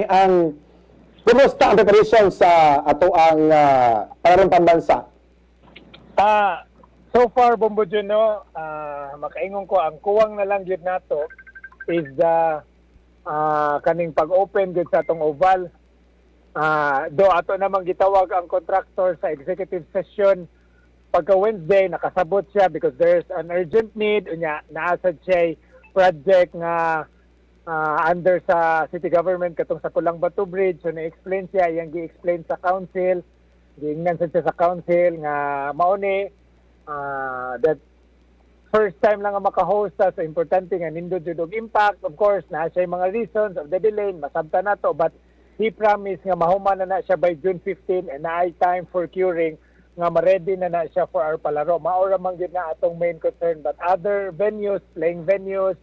ang kumusta ang preparation sa ato ang palarong pambansa? So far, Bombo Juno, makaingon ko, ang kuwang na lang yun nato is the kaning pag-open good sa atong oval. Do ato namang gitawag ang contractor sa executive session pagka Wednesday, nakasabot siya because there's an urgent need. Unya, naasad siya project nga under sa city government katong sa Pulang Batu Bridge. So na-explain siya, yung gi-explain sa council, giingnan siya sa council nga mauni that first time lang nga maka-host sa so importante nga nindot jud og impact. Of course, na siya mga reasons of the delay, masabta na to, but he promised nga mahuman na siya by June 15 and na ay time for curing nga ma-ready na siya for our palaro. Maura man gyud na atong main concern, but other venues, playing venues,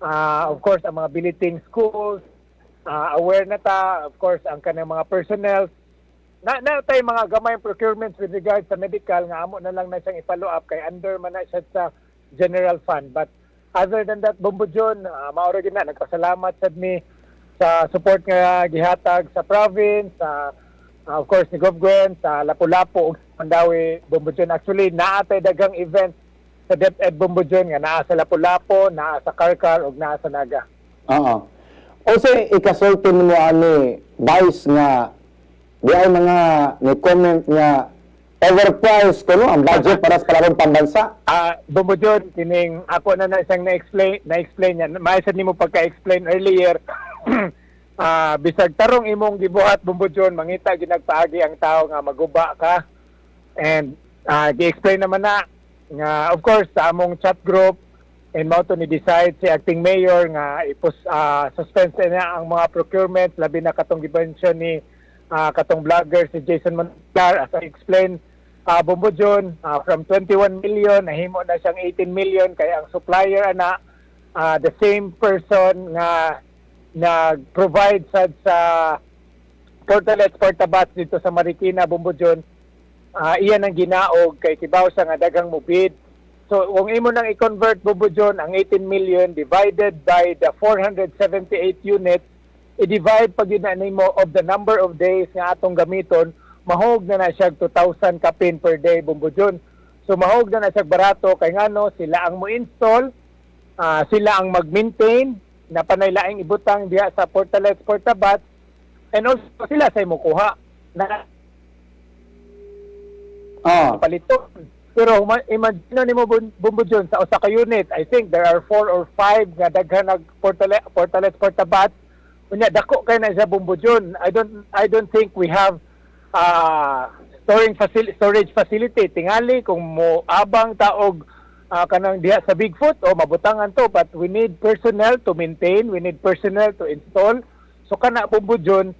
of course ang mga billeting schools, aware na ta, of course ang kanang mga personnel na tay mga gamay procurements with regards sa medical nga amo na lang na siyang i-follow up kay under man na siya sa general fund. But other than that, Bombo John, maura gyud na nagpasalamat sad mi sa support nga gihatag sa province, of course ni Gov Gwen, sa Lapu-Lapu ug Mandawi, Bombo John. Actually naatay daghang event sa DepEd Bombo John nga naa sa Lapu-Lapu, naa sa Karkar ug naa sa Naga. Oo. O say ikasulti mo ani vice nga di ay mga ni comment nga overpriced kuno ang budget para sa palarong pambansa. Bombo John, kining ako na siyang na-explain yan. Maisad nimo pagka-explain earlier. Bisag tarong imong gibuhat, Bombo John, mangita ginagpaagi ang tao nga maguba ka. And gi-explain naman na nga of course sa among chat group and mao to ni decide si acting mayor nga suspend na ang mga procurement labi na katong gibention ni katong vlogger si Jason Montar. As I explained, Bombo John, from 21 million nahimo na siyang 18 million kaya ang supplier ana the same person nga nag-provide sa Portalets Portabats dito sa Marikina, Bombo John. Iyan ang ginaog kay kibaw sa nga daghang mubid. So kung imo nang i-convert, Bombo John, ang 18 million divided by the 478 units, i-divide pag yun na nimo of the number of days nga atong gamiton, mahog na siya 2,000 kapin per day, Bombo John. So mahog na siya barato kay ngano sila ang mo-install, sila ang mag-maintain na panaylaing ibutang diha sa Portalets Portabats, and also sila sa imo kuha na paliton. Pero imagine nimo, Bombo John, sa usa ka unit, I think there are 4 or 5 nga daghan nag Portalets Portabats. Unya dako kay na siya, Bombo John. I don't think we have storage facility tingali kung mo abang taog kanang diha sa Bigfoot o mabutangan to, but we need personnel to maintain, we need personnel to install. So kana, Bombo John,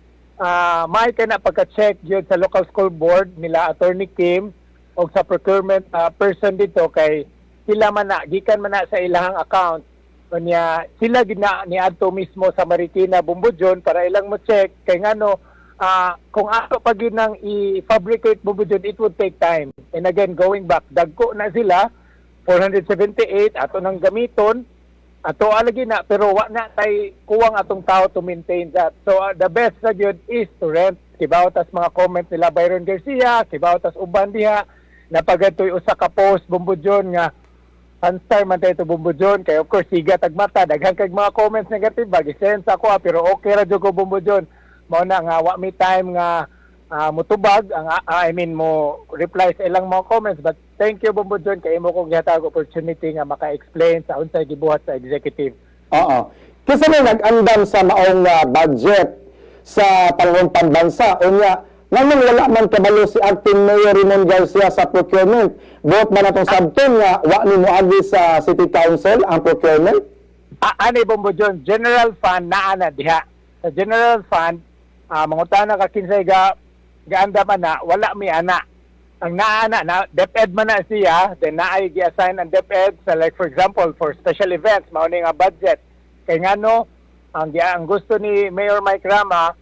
may kana pagka-check yun sa local school board nila Attorney Kim o sa procurement person dito kay sila man na gikan man na sa ilahang account kanya sila gina niadto mismo sa Marikina, Bombo John, para ilang mo check kay ngano kung ato pag yun nang i-fabricate, Bombo John, it would take time. And again, going back, dagko na sila 478 ato nang gamiton, ato alagi na, pero wa na tay kuwang atong tao to maintain that. So the best na yun is to rent. Kibawtas mga comment nila Byron Garcia, kibawtas uban diha na pagatoy usa ka post, Bombo John, nga Sunstar man tayo ito, Bombo John, kay of course siga tagmata daghang kag mga comments negative bagi-sense ako pero okay ra jud ko, Bombo John. Mao na nga wa mi time nga mutubag ang mo reply sa ilang mga comments, but thank you, Bombo John, kay imo kong gihatag opportunity nga maka-explain sa unsay gibuhat sa executive. Oo. Kasi nag-andam sa maong budget sa palarong pambansa. Unya, nang wala man kabalo si Acting Mayor Raymond Garcia sa procurement, buot man atong sabton nga wa ni moagi sa City Council ang procurement? Ani, Bombo John, general fund naa na diha. Sa general fund, mangutana ka kinsay gaanda man na, wala mi ana. Ang naana na DepEd man na siya, then naay gi-assign ang DepEd sa, like for example, for special events, mao ni nga budget. Kay ngano ang gusto ni Mayor Mike Rama,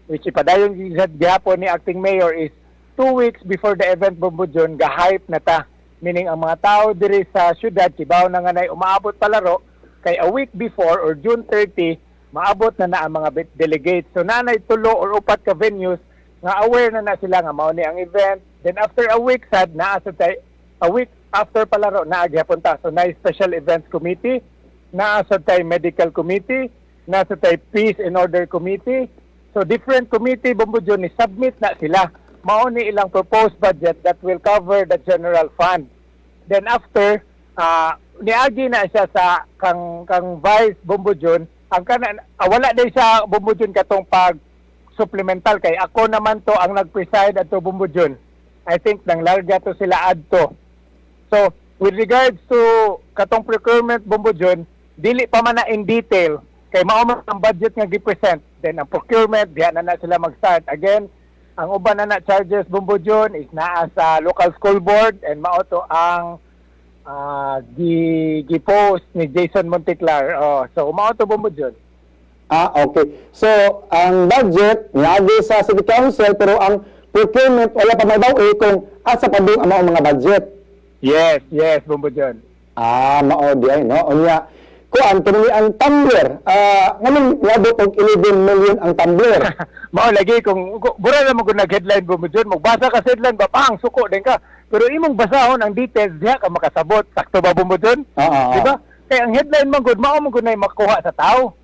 which ipadayon gihapon ni Acting Mayor, is 2 weeks before the event, Bombo John, ga-hype na ta. Meaning ang mga tao diri sa syudad kibaw na nga nay umaabot palaro kay a week before or June 30 maabot na ang mga delegates. So nanay tulo or upat ka venues nga aware na sila nga mao ni ang event. Then after a week sad naa sa a week after palaro naa gyapon ta. So na special events committee, naa sa medical committee, naa sa peace and order committee. So different committee bumbudyon ni submit na sila. Mao ni ilang proposed budget that will cover the general fund. Then after niagi na siya sa kang vice bumbudyon ang wala din siya bumbudyon katong pag supplemental kay ako naman to ang nag-preside ato bumbudyon. I think nang larga to sila adto. So with regards to katong procurement bumbudyon, dili pa man na in detail kay mao man ang budget nga gi-present. Then ang procurement diha na sila mag-start. Again, ang uban na charges bumbudyon is naa sa local school board and mao to ang gi-post ni Jason Monticlar. So mao to bumbudyon. Okay. So, ang budget, niagi sa City Council, pero ang procurement, wala pa may bawi kung asa pa doon ang mga budget. Yes, bumbudyon. Mao di ay, no? Unya, kuan, pero ang tumbler, ngayon, yabot og 11 million ang tumbler. Mao lagi kung bura naman kung nag-headline bumbudyon, magbasa ka sa headline, bapang, suko din ka. Pero imong basahon ang details, diha ka makasabot. Sakto ba bumbudyon? Di ba? Kaya ang headline man good, mao man good na makuha sa tao.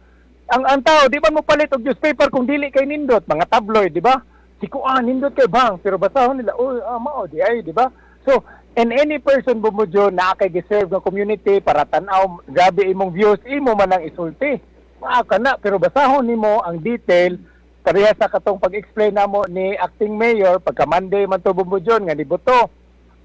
Ang tao, di ba mo palit og newspaper kung dili kay nindot, mga tabloid, di ba? Sikuan, nindot kay bang, pero basahon nila, mao, di ay, di ba? So, and any person bumudyo na kay giserve ng community para tanaw, grabe imong views, imo man ang isulti. Maaka na, pero basahon nimo ang detail, pareha sa katong pag-explain namo ni acting mayor, pagka Monday man to bumudyon, nga nibuto.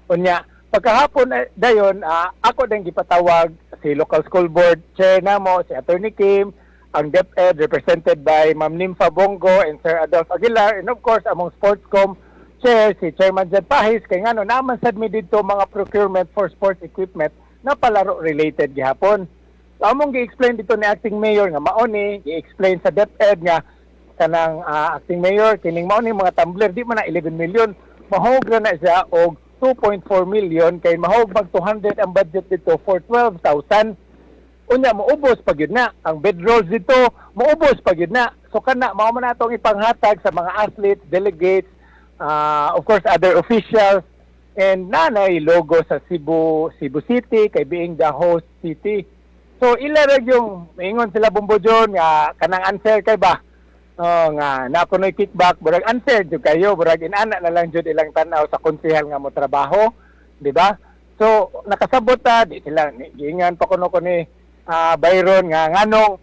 Unya, pagkahapon dayon, ako din gipatawag si local school board chair namo, si Attorney Kim, ang DepEd represented by Ma'am Nympha Bongo and Sir Adolf Aguilar, and of course among Sportscom chair si Chairman Jed Pahis kay ngano naman sad mi didto mga procurement for sports equipment na palaro related gihapon. So, among gi-explain dito ni acting mayor nga mao ni gi-explain sa DepEd nga kanang acting mayor kining mao ni mga tumbler di man na 11 million, mahog na siya og 2.4 million kay mahog mag 200 ang budget dito for 12,000. Unya moubos pag yun na ang bedrolls dito, moubos pag yun na. So kana mao man natong ipanghatag sa mga athletes, delegates, of course other officials, and nanay logo sa Cebu City kay being the host city. So ilarag yung ingon sila bumbudyon nga kanang unfair kay ba? Nga napunoy kickback, burag unfair jud kayo, burag inana na lang jud ilang tanaw sa konsehal nga mo trabaho, di ba? So nakasabot ta di sila giingan pa kuno ko ni Byron nga nganong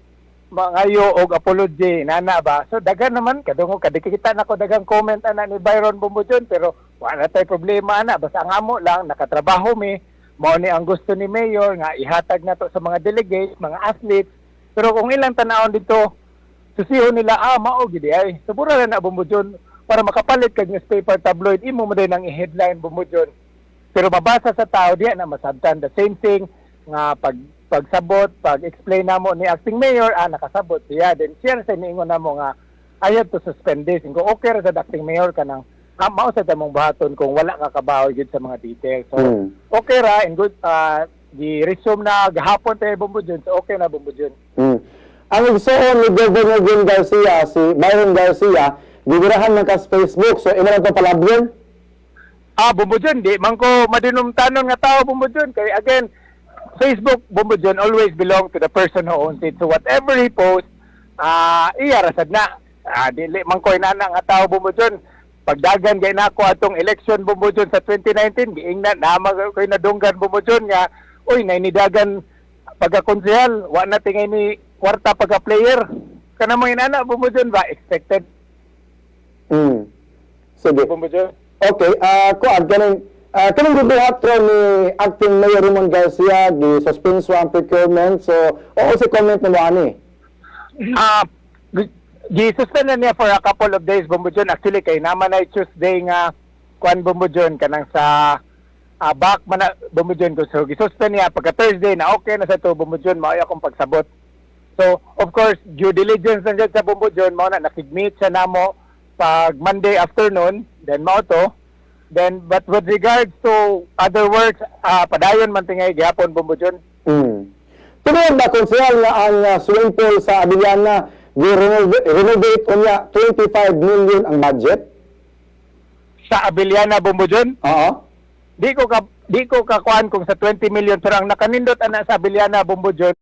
mangayo og apology nana ba. So dagan naman kadungog kadikita nako dagang comment ana ni Byron Bumbudyon pero wala tay problema ana basta ang amo lang nakatrabaho mi mao ni ang gusto ni mayor nga ihatag nato sa mga delegates, mga athletes. Pero kung ilang tanawon dito susihon nila mao gid ay. So pura na Bumbudyon para makapalit kag newspaper tabloid imo mo din ang i-headline Bumbudyon. Pero mabasa sa tao diya na masabtan the same thing nga pagsabot, pag-explain namo ni acting mayor, nakasabot siya. Then siya sa niingon namo nga ayad to suspend this. Kung okay ra sa acting mayor kanang mao sa tamong buhaton kung wala ka kabaw gid sa mga details. So okay ra and good gi-resume na gahapon tayo Bumbudyon. So okay na Bumbudyon. Ang igsoon ni Governor Jim Garcia, si Byron Garcia, gibirahan ng kas Facebook. So imo na to palabyon? Bumbudyon di man ko madinumtanon nga tao Bumbudyon kay again Facebook Bumbudyon always belong to the person who owns it. So whatever he posts, iya rasad na. Dili man ko inana nga tao Bumbudyon. Pagdagan gay nako atong election Bumbudyon sa 2019, giingnan na ko'y nadunggan Bumbudyon nga, uy, nainidagan pagka-konsehal, wa na tingay ni kwarta pagka-player. Kana mo inana Bumbudyon ba? Expected. Sige. Bumbudyon. Okay, kuan kanang gibuhatro ni acting Mayor Ramon Garcia di suspenso ang procurement. So, si comment mo ani. Gi-suspend na niya for a couple of days Bumbudyon. Actually kay naman ay Tuesday nga kuan Bumbudyon kanang sa back man Bumbudyon ko. So gi-suspend niya pagka Thursday na okay na sa to Bumbudyon mao akong pagsabot. So of course due diligence na sa Bumbudyon mao na nakigmeet sa namo pag Monday afternoon then mao to. Then, but with regards to other works, padayon man tingay gihapon Bumbudyon. Tuloy ba, Konsehal, nga ang swimming pool sa Abiliana renovate unya 25 million ang budget? Sa Abiliana Bumbujon, Oo. di ko kakuan kung sa 20 million pero ang nakanindot ana sa Abiliana Bumbujon